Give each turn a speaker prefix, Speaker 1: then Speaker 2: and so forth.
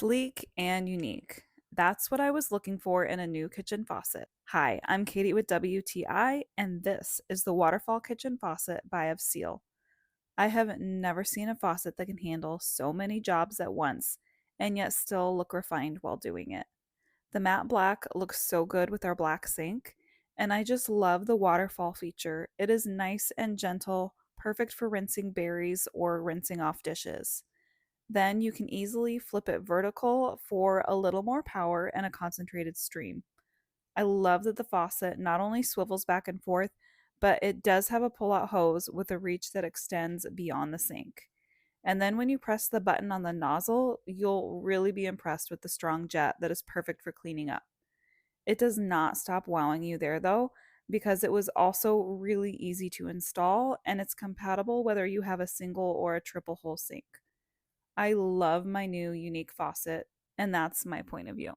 Speaker 1: Sleek and unique. That's what I was looking for in a new kitchen faucet. Hi, I'm Katie with WTI, and this is the Waterfall Kitchen Faucet by AVSIILE. I have never seen a faucet that can handle so many jobs at once and yet still look refined while doing it. The matte black looks so good with our black sink, and I just love the waterfall feature. It is nice and gentle, perfect for rinsing berries or rinsing off dishes. Then you can easily flip it vertical for a little more power and a concentrated stream. I love that the faucet not only swivels back and forth, but it does have a pull-out hose with a reach that extends beyond the sink. And then when you press the button on the nozzle, you'll really be impressed with the strong jet that is perfect for cleaning up. It does not stop wowing you there though, because it was also really easy to install and it's compatible whether you have a single or a triple hole sink. I love my new unique faucet, and that's my point of view.